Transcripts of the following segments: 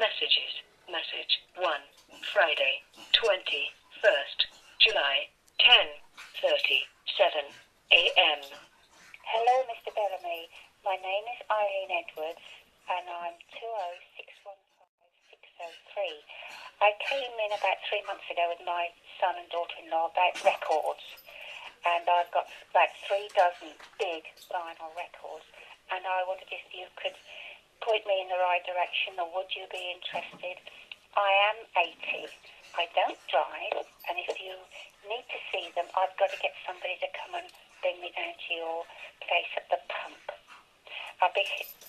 Messages. Message 1. Friday, 21st July, 10:37 a.m. Hello, Mr. Bellamy. My name is Eileen Edwards, and I'm 20615-603. I came in about 3 months ago with my son and daughter-in-law about records, and I've got about 3 dozen big vinyl records, and I wondered if you could point me in the right direction, or would you be interested? I am 80. I don't drive, and if you need to see them, I've got to get somebody to come and bring me down to your place at the pump. I'll be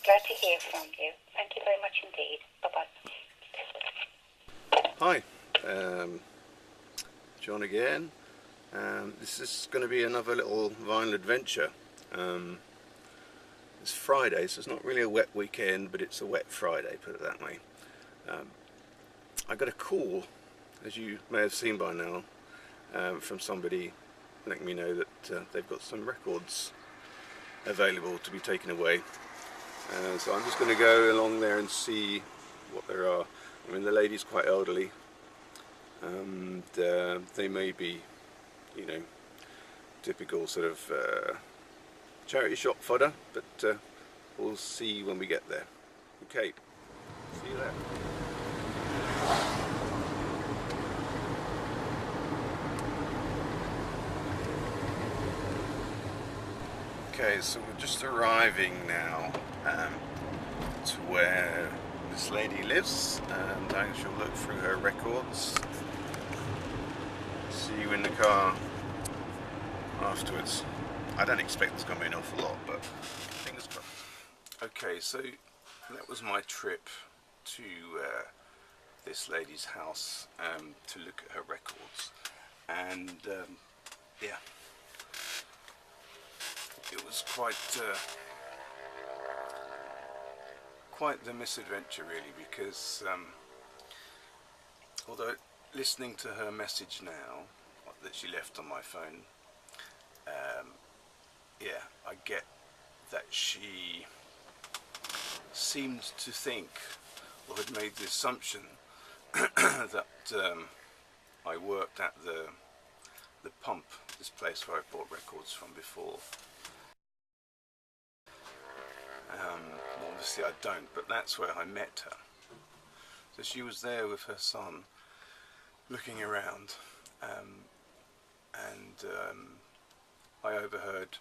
glad to hear from you. Thank you very much indeed. Bye-bye. Hi, John again. This is going to be another little vinyl adventure. It's Friday, so it's not really a wet weekend, but it's a wet Friday, put it that way. I got a call, as you may have seen by now, from somebody letting me know that they've got some records available to be taken away. So I'm just going to go along there and see what there are. I mean, the lady's quite elderly, and they may be, you know, typical sort of charity shop fodder, but we'll see when we get there. Okay, see you there. Okay, so we're just arriving now to where this lady lives, and I shall look through her records. See you in the car afterwards. I don't expect there's going to be an awful lot, but fingers crossed. Okay, so that was my trip to this lady's house to look at her records, and yeah, it was quite the misadventure really, because although listening to her message now that she left on my phone, yeah, I get that she seemed to think, or had made the assumption that I worked at the pump, this place where I bought records from before. Obviously I don't, but that's where I met her. So she was there with her son, looking around, and I overheard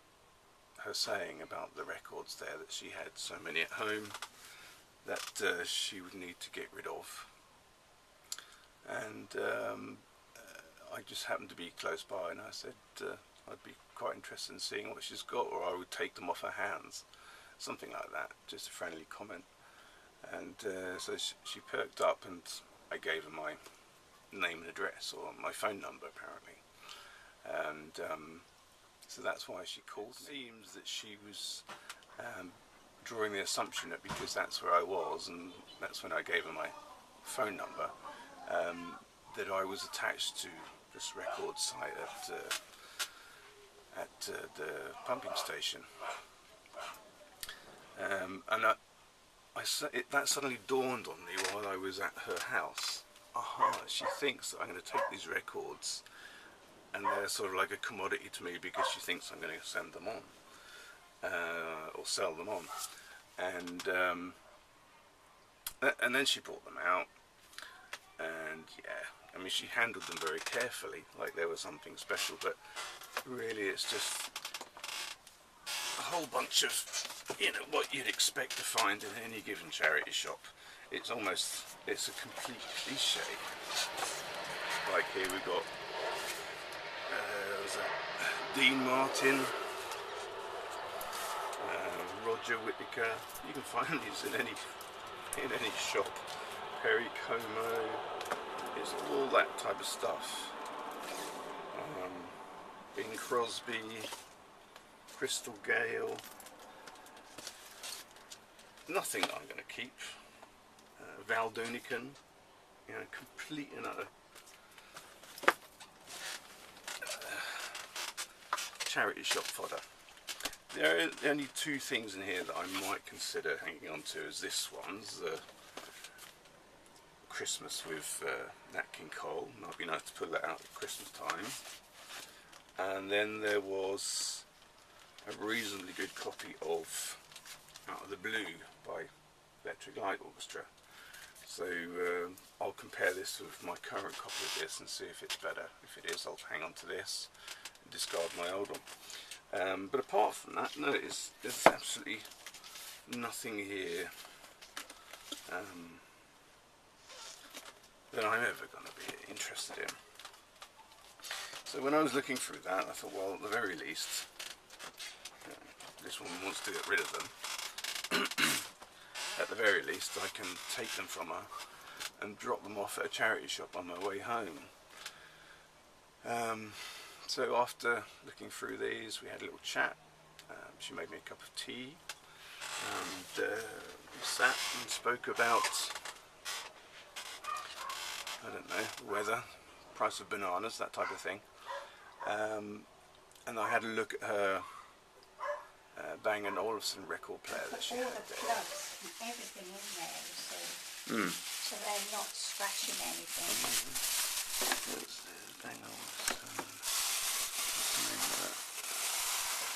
her saying about the records there, that she had so many at home that she would need to get rid of. And I just happened to be close by, and I said I'd be quite interested in seeing what she's got, or I would take them off her hands. Something like that, just a friendly comment. And so she perked up, and I gave her my name and address, or my phone number apparently. And so that's why she called me. It seems that she was drawing the assumption that because that's where I was, and that's when I gave her my phone number, that I was attached to this record site at the pumping station. And that suddenly dawned on me while I was at her house. Aha, she thinks that I'm going to take these records, and they're sort of like a commodity to me because she thinks I'm going to send them on, or sell them on. And then she brought them out, and yeah, I mean, she handled them very carefully, like they were something special, but really it's just a whole bunch of, you know, what you'd expect to find in any given charity shop. It's a complete cliche. Like here we got was that Dean Martin, Roger Whittaker. You can find these in any shop. Perry Como. It's all that type of stuff. Bing Crosby, Crystal Gale. Nothing that I'm going to keep. Val Doonican, you know, complete and utter charity shop fodder. There are only 2 things in here that I might consider hanging on to, as this one's Christmas with Nat King Cole. Might be nice to put that out at Christmas time. And then there was a reasonably good copy of Out of the Blue by Electric Light Orchestra. So I'll compare this with my current copy of this and see if it's better. If it is, I'll hang on to this and discard my old one. But apart from that, no, there's absolutely nothing here that I'm ever going to be interested in. So when I was looking through that, I thought, well, at the very least, this woman wants to get rid of them. At the very least, I can take them from her and drop them off at a charity shop on my way home. So after looking through these, we had a little chat. She made me a cup of tea, and we sat and spoke about, I don't know, the weather, price of bananas, that type of thing. And I had a look at her Bang & Olufsen record player that she had all the there. plugs and everything in there, so they're not scratching anything. What's this? Bang & Olufsen. What's the name of that?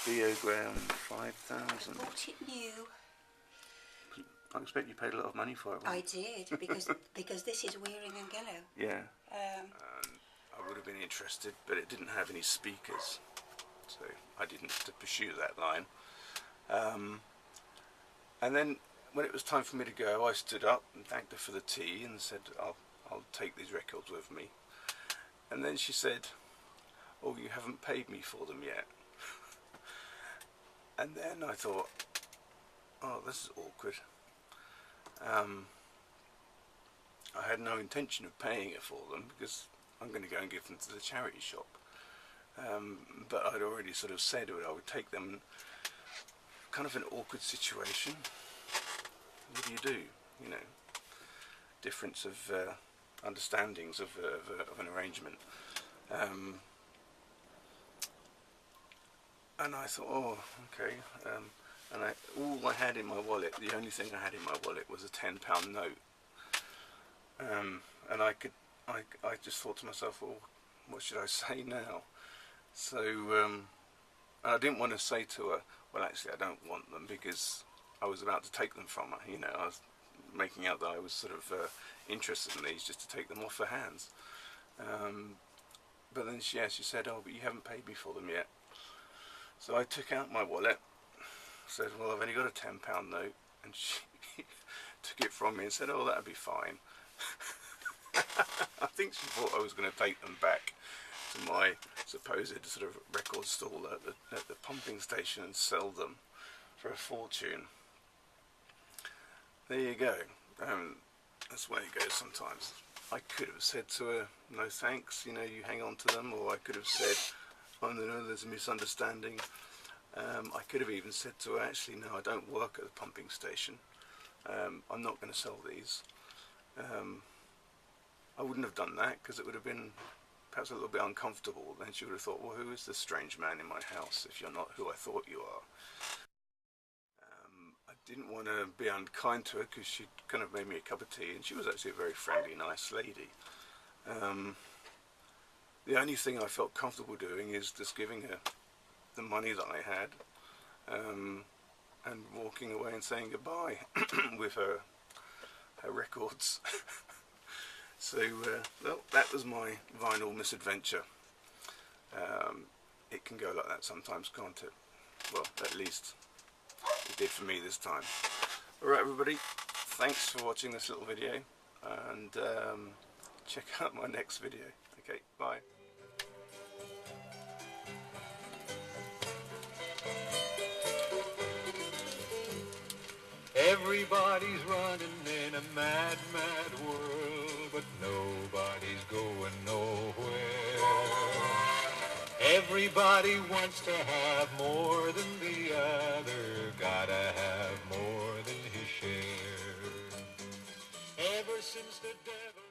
Biogram 5000. Bought it new. I expect you paid a lot of money for it. I did, because this is Wearing and Gallo. Yeah. I would have been interested, but it didn't have any speakers, so I didn't pursue that line. And then when it was time for me to go, I stood up and thanked her for the tea and said, I'll take these records with me. And then she said, oh, you haven't paid me for them yet. And then I thought, oh, this is awkward. I had no intention of paying her for them because I'm going to go and give them to the charity shop. But I'd already sort of said I would take them. Kind of an awkward situation. What do you do? You know, difference of understandings of an arrangement. And I thought, oh, okay. And all I had in my wallet, the only thing I had in my wallet was a £10 note. And I just thought to myself, well, what should I say now? So I didn't want to say to her, well, actually, I don't want them, because I was about to take them from her. You know, I was making out that I was sort of interested in these just to take them off her hands. But then she said, oh, but you haven't paid me for them yet. So I took out my wallet, said, well, I've only got a £10 note, and she took it from me and said, oh, that'd be fine. I think she thought I was going to take them back to my supposed sort of record stall at the pumping station and sell them for a fortune. There you go. That's the way it goes sometimes. I could have said to her, no thanks, you know, you hang on to them, or I could have said, oh no, there's a misunderstanding. I could have even said to her, actually, no, I don't work at the pumping station. I'm not going to sell these. I wouldn't have done that because it would have been perhaps a little bit uncomfortable. Then she would have thought, well, who is this strange man in my house if you're not who I thought you are? I didn't want to be unkind to her because she kind of made me a cup of tea, and she was actually a very friendly, nice lady. The only thing I felt comfortable doing is just giving her the money that I had and walking away and saying goodbye with her records. So, well, that was my vinyl misadventure. It can go like that sometimes, can't it? Well, at least it did for me this time. Alright everybody, thanks for watching this little video, and check out my next video. Okay, bye. Everybody's running in a mad, mad world, but nobody's going nowhere. Everybody wants to have more than the other, gotta have more than his share. Ever since the devil